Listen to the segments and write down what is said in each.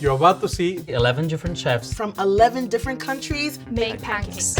You're about to see 11 different chefs from 11 different countries make pancakes.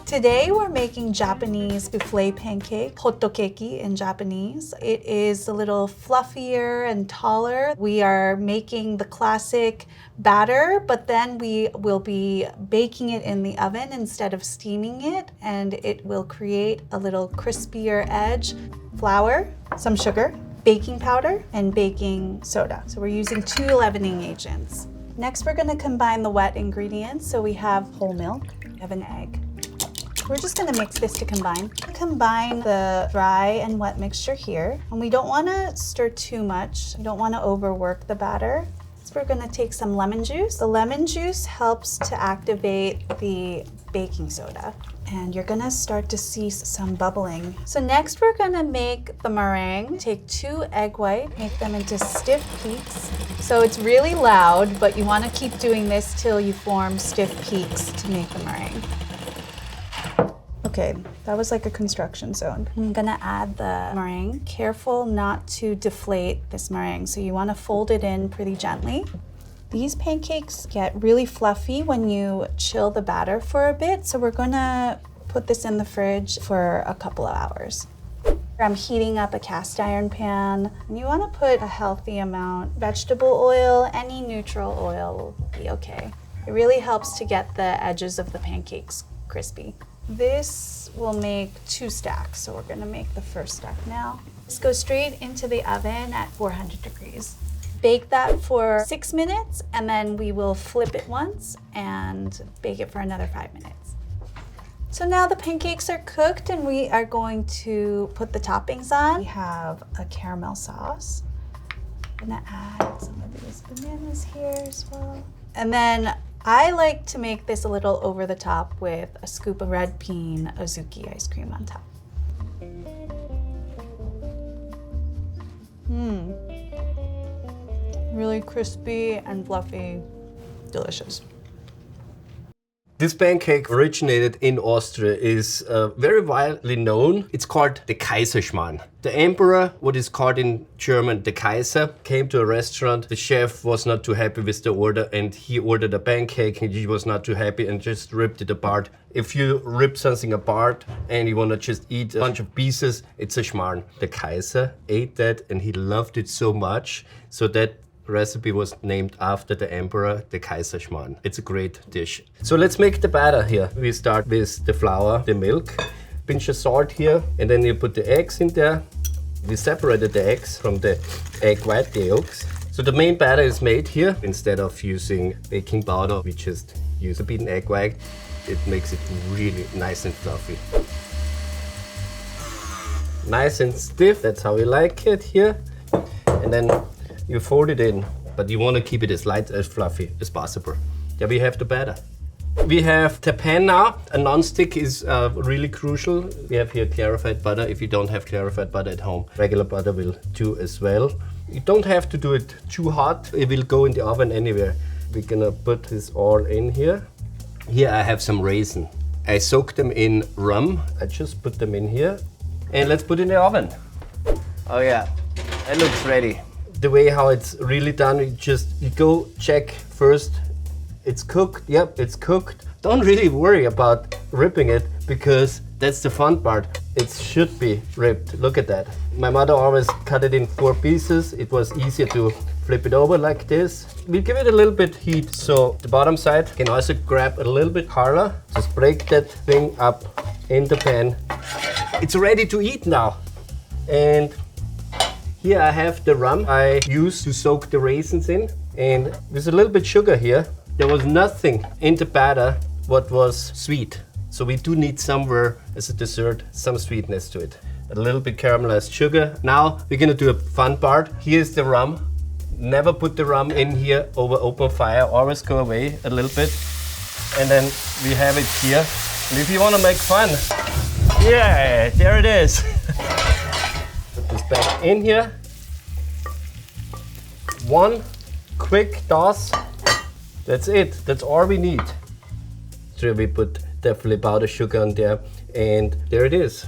Today we're making Japanese soufflé pancake, hotcakes in Japanese. It is a little fluffier and taller. We are making the classic batter, but then we will be baking it in the oven instead of steaming it, and it will create a little crispier edge. Flour, some sugar, baking powder, and baking soda. So we're using 2 leavening agents. Next, we're gonna combine the wet ingredients. So we have whole milk, we have an egg. We're just gonna mix this to combine. Combine the dry and wet mixture here. And we don't wanna stir too much. We don't wanna overwork the batter. So we're gonna take some lemon juice. The lemon juice helps to activate the baking soda. And you're gonna start to see some bubbling. So next we're gonna make the meringue. Take 2 egg whites, make them into stiff peaks. So it's really loud, but you wanna keep doing this till you form stiff peaks to make the meringue. Okay, that was like a construction zone. I'm gonna add the meringue. Careful not to deflate this meringue, so you wanna fold it in pretty gently. These pancakes get really fluffy when you chill the batter for a bit, so we're gonna put this in the fridge for a couple of hours. I'm heating up a cast iron pan. You wanna put a healthy amount. Vegetable oil, any neutral oil will be okay. It really helps to get the edges of the pancakes crispy. This will make 2 stacks, so we're gonna make the first stack now. This goes straight into the oven at 400 degrees. Bake that for 6 minutes, and then we will flip it once and bake it for another 5 minutes. So now the pancakes are cooked, and we are going to put the toppings on. We have a caramel sauce. I'm gonna add some of these bananas here as well. And then I like to make this a little over the top with a scoop of red bean azuki ice cream on top. Really crispy and fluffy, delicious. This pancake originated in Austria, is very widely known. It's called the Kaiserschmarrn. The emperor, what is called in German the Kaiser, came to a restaurant. The chef was not too happy with the order, and he ordered a pancake, and he was not too happy and just ripped it apart. If you rip something apart and you want to just eat a bunch of pieces, it's a Schmarrn. The Kaiser ate that and he loved it so much, so that recipe was named after the emperor, the Kaiserschmarrn. It's a great dish. So let's make the batter here. We start with the flour, the milk, pinch of salt here, and then you put the eggs in there. We separated the eggs from the egg white, the yolks. So the main batter is made here. Instead of using baking powder, we just use a beaten egg white. It makes it really nice and fluffy. Nice and stiff, that's how we like it here. And then you fold it in, but you want to keep it as light as fluffy as possible. There we have the batter. We have the pan now. A non-stick is really crucial. We have here clarified butter. If you don't have clarified butter at home, regular butter will do as well. You don't have to do it too hot. It will go in the oven anywhere. We're gonna put this all in here. Here I have some raisin. I soak them in rum. I just put them in here. And let's put it in the oven. Oh yeah, it looks ready. The way how it's really done, you go check first. It's cooked, yep, it's cooked. Don't really worry about ripping it, because that's the fun part. It should be ripped, look at that. My mother always cut it in 4 pieces. It was easier to flip it over like this. We give it a little bit heat, so the bottom side can also grab a little bit harder. Just break that thing up in the pan. It's ready to eat now. And here I have the rum I used to soak the raisins in, and with a little bit sugar here. There was nothing in the batter what was sweet. So we do need somewhere as a dessert some sweetness to it. A little bit caramelized sugar. Now we're gonna do a fun part. Here's the rum. Never put the rum in here over open fire. Always go away a little bit. And then we have it here. And if you wanna make fun, yeah, there it is. Put this back in here. One quick toss. That's it. That's all we need. So we put definitely powdered sugar on there, and there it is.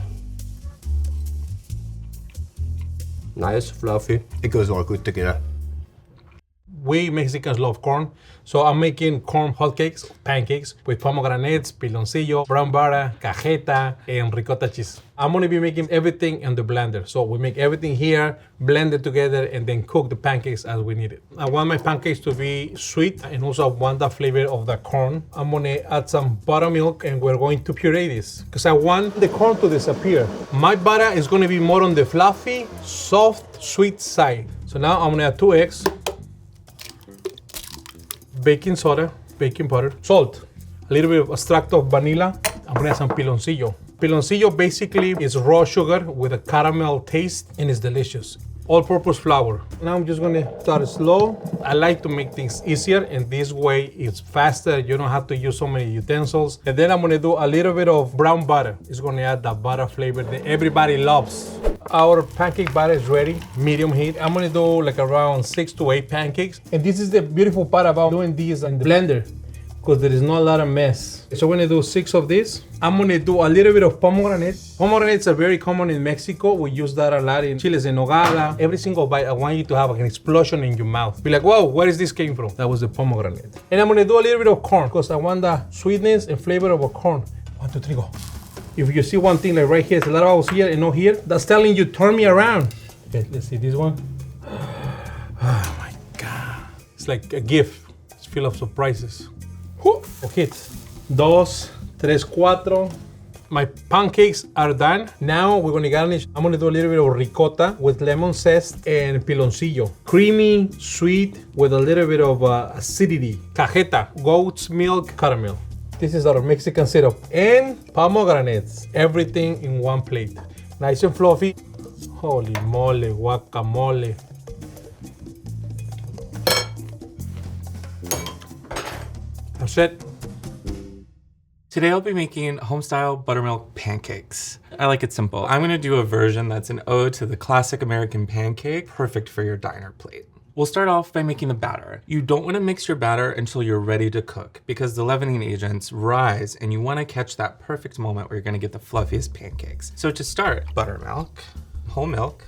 Nice, fluffy. It goes all good together. We Mexicans love corn, so I'm making corn hotcakes, pancakes, with pomegranates, piloncillo, brown butter, cajeta, and ricotta cheese. I'm gonna be making everything in the blender. So we make everything here, blend it together, and then cook the pancakes as we need it. I want my pancakes to be sweet, and also I want the flavor of the corn. I'm gonna add some buttermilk, and we're going to puree this, because I want the corn to disappear. My butter is gonna be more on the fluffy, soft, sweet side. So now I'm gonna add 2 eggs, baking soda, baking powder, salt, a little bit of extract of vanilla. I'm gonna add some piloncillo. Piloncillo basically is raw sugar with a caramel taste, and it's delicious. All-purpose flour. Now I'm just gonna start slow. I like to make things easier, and this way it's faster. You don't have to use so many utensils. And then I'm gonna do a little bit of brown butter. It's gonna add that butter flavor that everybody loves. Our pancake batter is ready, medium heat. I'm gonna do like around 6 to 8 pancakes. And this is the beautiful part about doing these in the blender, because there is not a lot of mess. So I'm gonna do 6 of these. I'm gonna do a little bit of pomegranate. Pomegranates are very common in Mexico. We use that a lot in chiles en nogada. Every single bite, I want you to have an explosion in your mouth. Be like, whoa, where is this came from? That was the pomegranate. And I'm gonna do a little bit of corn, because I want the sweetness and flavor of a corn. 1, 2, 3, go. If you see one thing like right here, it's a lot of bubbles here and not here, that's telling you turn me around. Okay, let's see this one. Oh my God. It's like a gift. It's full of surprises. Okay, 2, 3, 4. My pancakes are done. Now we're gonna garnish. I'm gonna do a little bit of ricotta with lemon zest and piloncillo. Creamy, sweet, with a little bit of acidity. Cajeta, goat's milk caramel. This is our Mexican syrup. And pomegranates. Everything in one plate. Nice and fluffy. Holy moly, guacamole. That's it. Today I'll be making home-style buttermilk pancakes. I like it simple. I'm gonna do a version that's an ode to the classic American pancake, perfect for your diner plate. We'll start off by making the batter. You don't wanna mix your batter until you're ready to cook, because the leavening agents rise and you wanna catch that perfect moment where you're gonna get the fluffiest pancakes. So to start, buttermilk, whole milk,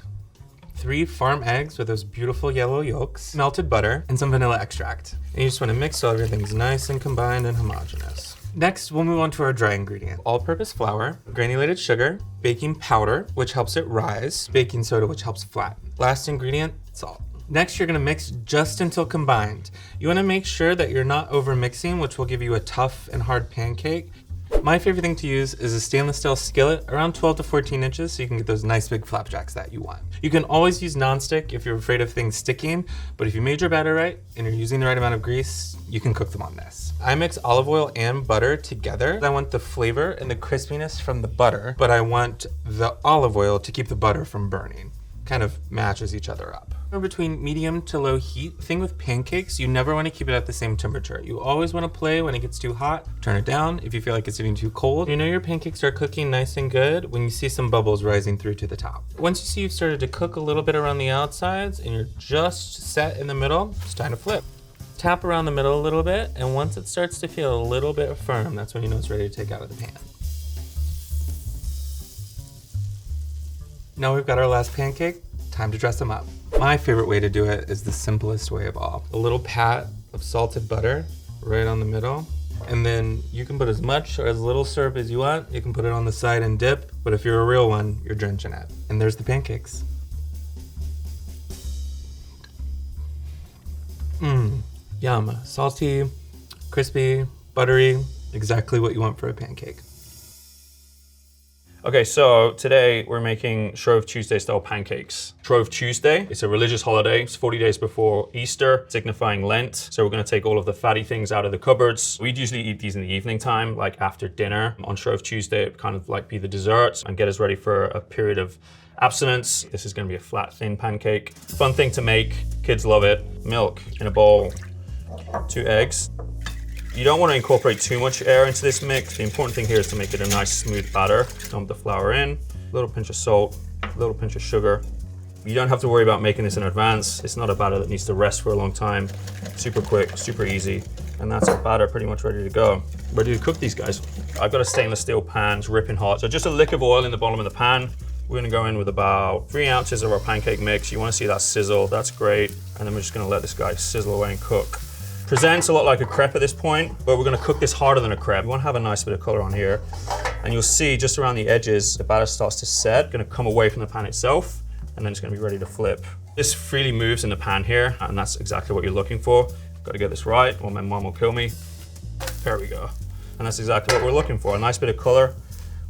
3 farm eggs with those beautiful yellow yolks, melted butter, and some vanilla extract. And you just wanna mix so everything's nice and combined and homogeneous. Next, we'll move on to our dry ingredient. All-purpose flour, granulated sugar, baking powder, which helps it rise, baking soda, which helps flatten. Last ingredient, salt. Next, you're gonna mix just until combined. You wanna make sure that you're not over mixing, which will give you a tough and hard pancake. My favorite thing to use is a stainless steel skillet around 12 to 14 inches so you can get those nice big flapjacks that you want. You can always use nonstick if you're afraid of things sticking, but if you made your batter right and you're using the right amount of grease, you can cook them on this. I mix olive oil and butter together. I want the flavor and the crispiness from the butter, but I want the olive oil to keep the butter from burning. Kind of matches each other up. Between medium to low heat. Thing with pancakes, you never want to keep it at the same temperature. You always want to play when it gets too hot, turn it down if you feel like it's getting too cold. You know your pancakes are cooking nice and good when you see some bubbles rising through to the top. Once you see you've started to cook a little bit around the outsides and you're just set in the middle, it's time to flip. Tap around the middle a little bit, and once it starts to feel a little bit firm, that's when you know it's ready to take out of the pan. Now we've got our last pancake, time to dress them up. My favorite way to do it is the simplest way of all. A little pat of salted butter right on the middle. And then you can put as much or as little syrup as you want. You can put it on the side and dip, but if you're a real one, you're drenching it. And there's the pancakes. Yum. Salty, crispy, buttery, exactly what you want for a pancake. Okay, so today we're making Shrove Tuesday style pancakes. Shrove Tuesday, it's a religious holiday. It's 40 days before Easter, signifying Lent. So we're gonna take all of the fatty things out of the cupboards. We'd usually eat these in the evening time, like after dinner. On Shrove Tuesday, it'd kind of like be the dessert and get us ready for a period of abstinence. This is gonna be a flat, thin pancake. Fun thing to make, kids love it. Milk in a bowl, 2 eggs. You don't want to incorporate too much air into this mix. The important thing here is to make it a nice smooth batter. Dump the flour in, a little pinch of salt, a little pinch of sugar. You don't have to worry about making this in advance. It's not a batter that needs to rest for a long time. Super quick, super easy. And that's our batter pretty much ready to go. Ready to cook these guys. I've got a stainless steel pan, it's ripping hot. So just a lick of oil in the bottom of the pan. We're gonna go in with about 3 ounces of our pancake mix. You wanna see that sizzle, that's great. And then we're just gonna let this guy sizzle away and cook. Presents a lot like a crepe at this point, but we're gonna cook this harder than a crepe. We wanna have a nice bit of color on here. And you'll see just around the edges, the batter starts to set, gonna come away from the pan itself, and then it's gonna be ready to flip. This freely moves in the pan here, and that's exactly what you're looking for. Gotta get this right, or my mom will kill me. There we go. And that's exactly what we're looking for. A nice bit of color,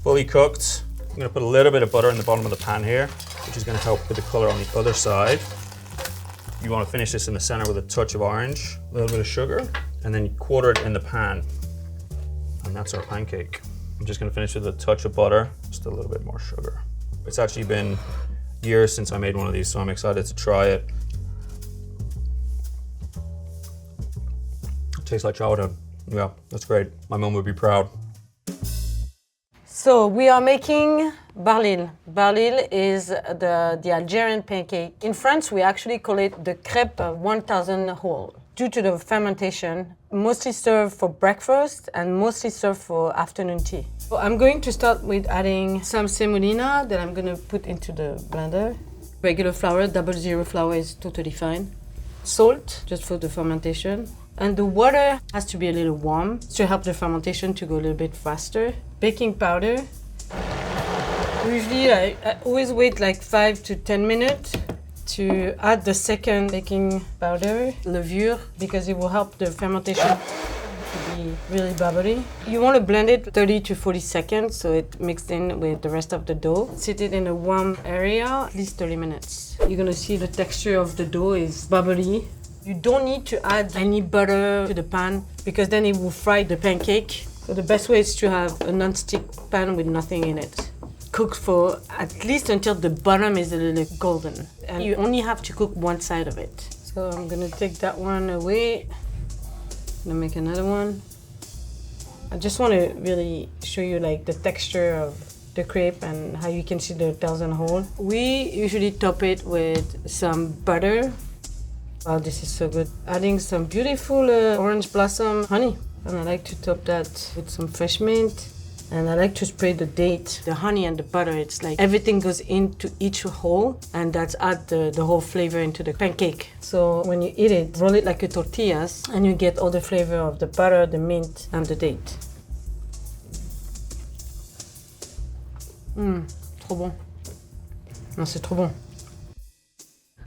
fully cooked. I'm gonna put a little bit of butter in the bottom of the pan here, which is gonna help with the color on the other side. You wanna finish this in the center with a touch of orange, a little bit of sugar, and then you quarter it in the pan. And that's our pancake. I'm just gonna finish with a touch of butter, just a little bit more sugar. It's actually been years since I made one of these, so I'm excited to try it. It tastes like childhood. Yeah, that's great. My mom would be proud. So we are making barlil. Barlil is the Algerian pancake. In France, we actually call it the crêpe 1000 whole. Due to the fermentation, mostly served for breakfast and mostly served for afternoon tea. So I'm going to start with adding some semolina that I'm going to put into the blender. Regular flour, 00 flour is totally fine. Salt, just for the fermentation. And the water has to be a little warm to help the fermentation to go a little bit faster. Baking powder. Usually I always wait like 5 to 10 minutes to add the second baking powder, levure, because it will help the fermentation to be really bubbly. You want to blend it 30 to 40 seconds so it mixed in with the rest of the dough. Sit it in a warm area, at least 30 minutes. You're gonna see the texture of the dough is bubbly. You don't need to add any butter to the pan because then it will fry the pancake. So the best way is to have a non-stick pan with nothing in it. Cook for at least until the bottom is a little golden. And you only have to cook one side of it. So I'm gonna take that one away. I'm gonna make another one. I just wanna really show you like the texture of the crepe and how you can see the 1000 hole. We usually top it with some butter. Wow, this is so good. Adding some beautiful orange blossom honey. And I like to top that with some fresh mint. And I like to spray the date, the honey and the butter. It's like everything goes into each hole and that's add the whole flavor into the pancake. So when you eat it, roll it like a tortillas and you get all the flavor of the butter, the mint and the date. Trop bon. Non, c'est trop bon.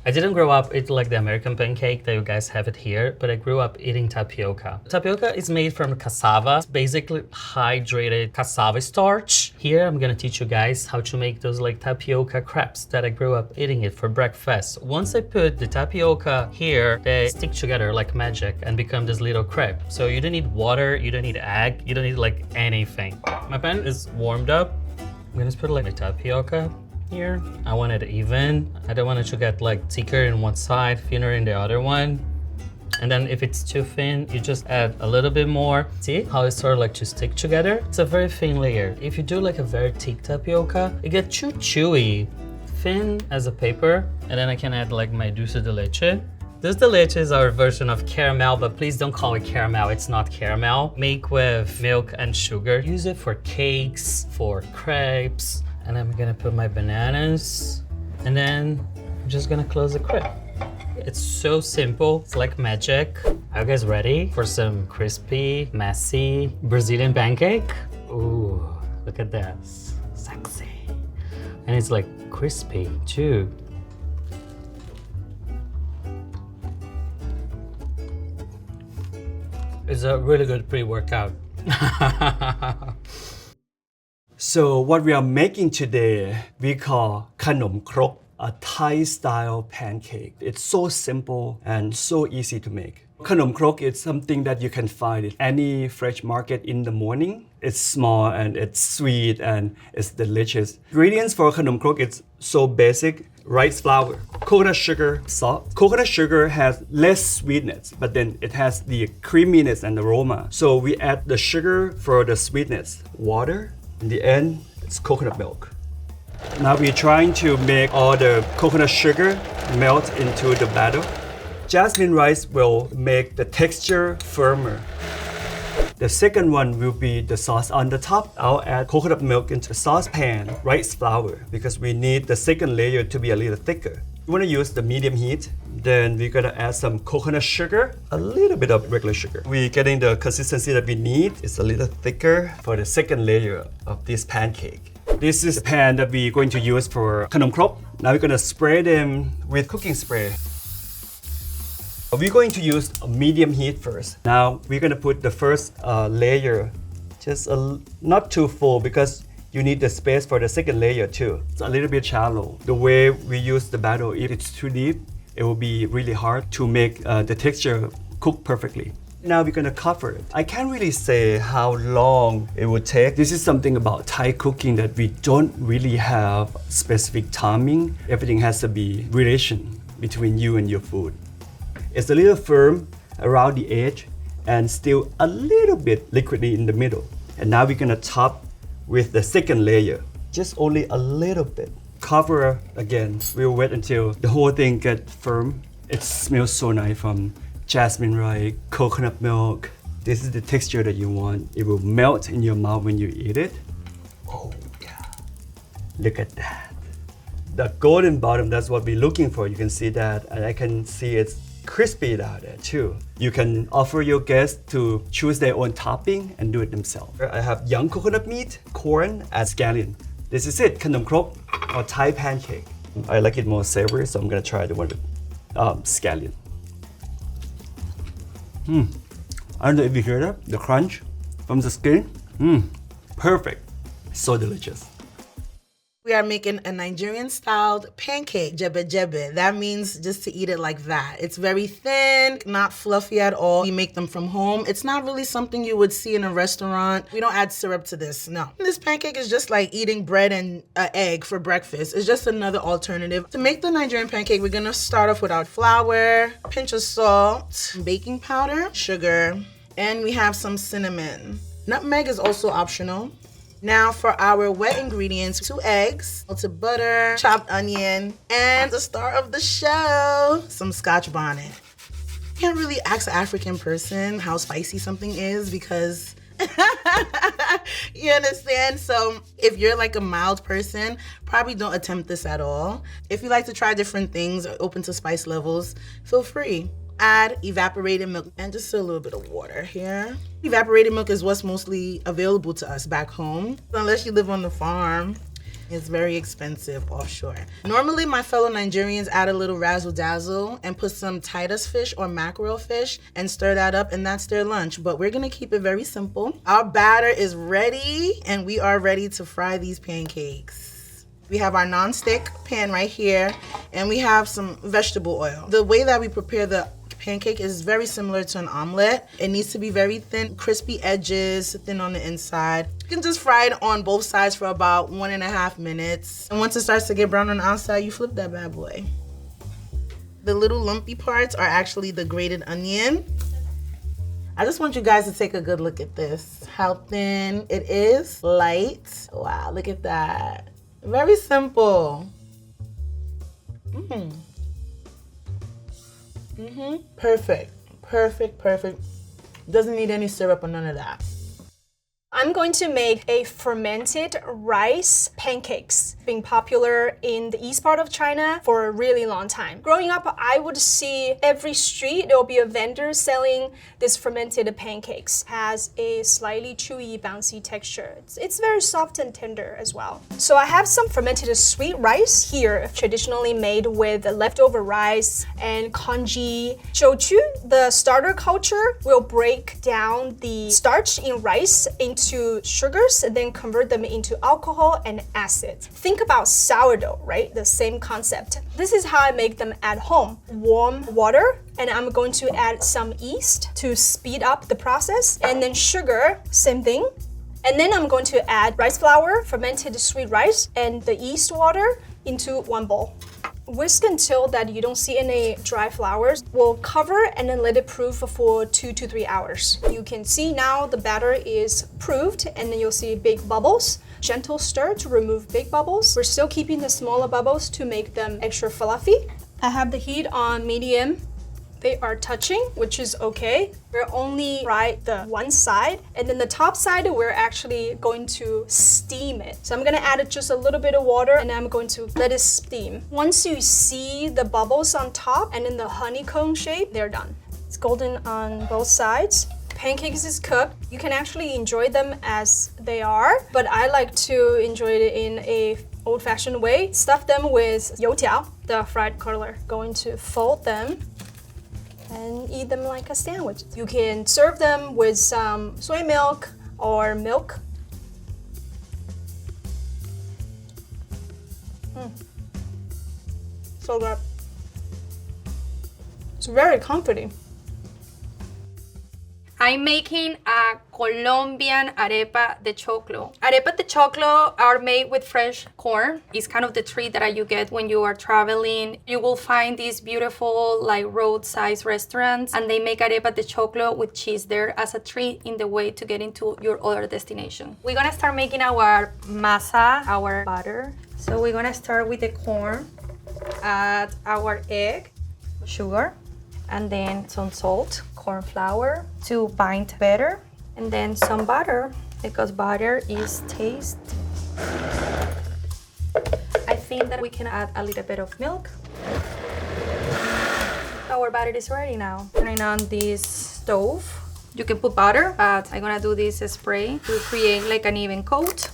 I didn't grow up eating like the American pancake that you guys have it here, but I grew up eating tapioca. Tapioca is made from cassava. It's basically hydrated cassava starch. Here I'm gonna teach you guys how to make those like tapioca crepes that I grew up eating it for breakfast. Once I put the tapioca here, they stick together like magic and become this little crepe. So you don't need water, you don't need egg, you don't need like anything. My pan is warmed up. I'm gonna put like my tapioca here. I want it even. I don't want it to get like thicker in one side, thinner in the other one. And then if it's too thin, you just add a little bit more. See how it sort of like to stick together? It's a very thin layer. If you do like a very thick tapioca, it gets too chewy. Thin as a paper. And then I can add like my dulce de leche. Dulce de leche is our version of caramel, but please don't call it caramel. It's not caramel. Make with milk and sugar. Use it for cakes, for crepes. And I'm gonna put my bananas, and then I'm just gonna close the crepe. It's so simple, it's like magic. Are you guys ready for some crispy, messy Brazilian pancake? Ooh, look at this, sexy. And it's like crispy too. It's a really good pre-workout. So what we are making today, we call khanom krok, a Thai-style pancake. It's so simple and so easy to make. Khanom krok is something that you can find at any fresh market in the morning. It's small and it's sweet and it's delicious. Ingredients for khanom krok is so basic. Rice flour, coconut sugar, salt. Coconut sugar has less sweetness, but then it has the creaminess and aroma. So we add the sugar for the sweetness, water. In the end, it's coconut milk. Now we're trying to make all the coconut sugar melt into the batter. Jasmine rice will make the texture firmer. The second one will be the sauce on the top. I'll add coconut milk into the saucepan, rice flour, because we need the second layer to be a little thicker. You want to use the medium heat. Then we're gonna add some coconut sugar, a little bit of regular sugar. We're getting the consistency that we need. It's a little thicker for the second layer of this pancake. This is the pan that we're going to use for khanom krok. Now we're gonna spray them with cooking spray. We're going to use a medium heat first. Now we're gonna put the first layer, just not too full because you need the space for the second layer too. It's a little bit shallow. The way we use the batter, if it's too deep, it will be really hard to make the texture cook perfectly. Now we're gonna cover it. I can't really say how long it would take. This is something about Thai cooking that we don't really have specific timing. Everything has to be relation between you and your food. It's a little firm around the edge and still a little bit liquidy in the middle. And now we're gonna top with the second layer, just only a little bit. Cover again. We'll wait until the whole thing gets firm. It smells so nice from jasmine rice, coconut milk. This is the texture that you want. It will melt in your mouth when you eat it. Oh yeah, look at that. The golden bottom, that's what we're looking for. You can see that, and I can see it's crispy out there too. You can offer your guests to choose their own topping and do it themselves. I have young coconut meat, corn, and scallion. This is it, khanom krok, or Thai pancake. I like it more savory, so I'm gonna try the one with scallion. I don't know if you hear that, the crunch from the skin. Perfect, so delicious. We are making a Nigerian-styled pancake, jebe jebe. That means just to eat it like that. It's very thin, not fluffy at all. We make them from home. It's not really something you would see in a restaurant. We don't add syrup to this, no. This pancake is just like eating bread and an egg for breakfast. It's just another alternative. To make the Nigerian pancake, we're gonna start off with our flour, pinch of salt, baking powder, sugar, and we have some cinnamon. Nutmeg is also optional. Now for our wet ingredients, 2 eggs, melted butter, chopped onion, and the star of the show, some Scotch bonnet. Can't really ask an African person how spicy something is because you understand? So if you're like a mild person, probably don't attempt this at all. If you like to try different things or open to spice levels, feel free. Add evaporated milk and just a little bit of water here. Evaporated milk is what's mostly available to us back home. Unless you live on the farm, it's very expensive offshore. Normally, my fellow Nigerians add a little razzle dazzle and put some Titus fish or mackerel fish and stir that up, and that's their lunch. But we're gonna keep it very simple. Our batter is ready, and we are ready to fry these pancakes. We have our non-stick pan right here, and we have some vegetable oil. The way that we prepare the pancake is very similar to an omelet. It needs to be very thin, crispy edges, thin on the inside. You can just fry it on both sides for about 1.5 minutes. And once it starts to get brown on the outside, you flip that bad boy. The little lumpy parts are actually the grated onion. I just want you guys to take a good look at this. How thin it is, light. Wow, look at that. Very simple. Perfect, perfect, perfect. Doesn't need any syrup or none of that. I'm going to make a fermented rice pancakes, being popular in the east part of China for a really long time. Growing up, I would see every street, there will be a vendor selling this fermented pancakes. Has a slightly chewy, bouncy texture. It's very soft and tender as well. So I have some fermented sweet rice here, traditionally made with leftover rice and congee. Zhouchu, the starter culture, will break down the starch in rice into sugars and then convert them into alcohol and acid. Think about sourdough, right? The same concept. This is how I make them at home. Warm water, and I'm going to add some yeast to speed up the process, and then sugar, same thing. And then I'm going to add rice flour, fermented sweet rice, and the yeast water into one bowl. Whisk until that you don't see any dry flowers. We'll cover and then let it proof for 2 to 3 hours. You can see now the batter is proofed, and then you'll see big bubbles. Gentle stir to remove big bubbles. We're still keeping the smaller bubbles to make them extra fluffy. I have the heat on medium, They are touching, which is okay. We're only fry the one side, and then the top side, we're actually going to steam it. So I'm gonna add just a little bit of water, and I'm going to let it steam. Once you see the bubbles on top and in the honeycomb shape, they're done. It's golden on both sides. Pancakes is cooked. You can actually enjoy them as they are, but I like to enjoy it in a old-fashioned way. Stuff them with youtiao, the fried color. Going to fold them and eat them like a sandwich. You can serve them with some soy milk or milk. So good. It's very comforting. I'm making a Colombian arepa de choclo. Arepa de choclo are made with fresh corn. It's kind of the treat that you get when you are traveling. You will find these beautiful like roadside restaurants, and they make arepa de choclo with cheese there as a treat in the way to get into your other destination. We're gonna start making our masa, our butter. So we're gonna start with the corn, add our egg, sugar, and then some salt, corn flour to bind better, and then some butter because butter is taste. I think that we can add a little bit of milk. Our butter is ready now. Turning on this stove. You can put butter, but I'm gonna do this spray to create like an even coat.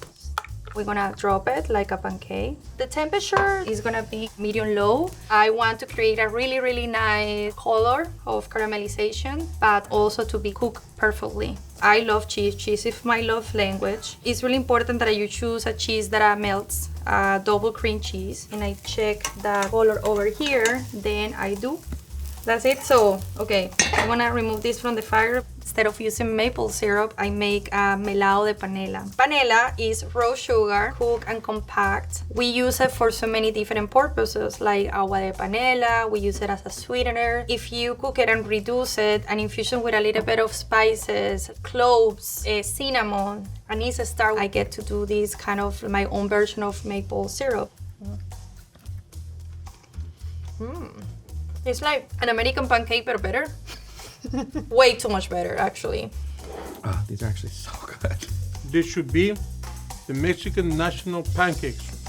We're gonna drop it like a pancake. The temperature is gonna be medium-low. I want to create a really nice color of caramelization, but also to be cooked perfectly. I love cheese. Cheese is my love language. It's really important that you choose a cheese that melts, double cream cheese. And I check the color over here, then I do. That's it. So, okay, I'm gonna remove this from the fire. Instead of using maple syrup, I make a melado de panela. Panela is raw sugar, cooked and compact. We use it for so many different purposes, like agua de panela. We use it as a sweetener. If you cook it and reduce it, an infusion with a little bit of spices, cloves, cinnamon, anise star, I get to do this kind of my own version of maple syrup. It's like an American pancake, but better. Way too much better, actually. Oh, these are actually so good. This should be the Mexican national pancakes.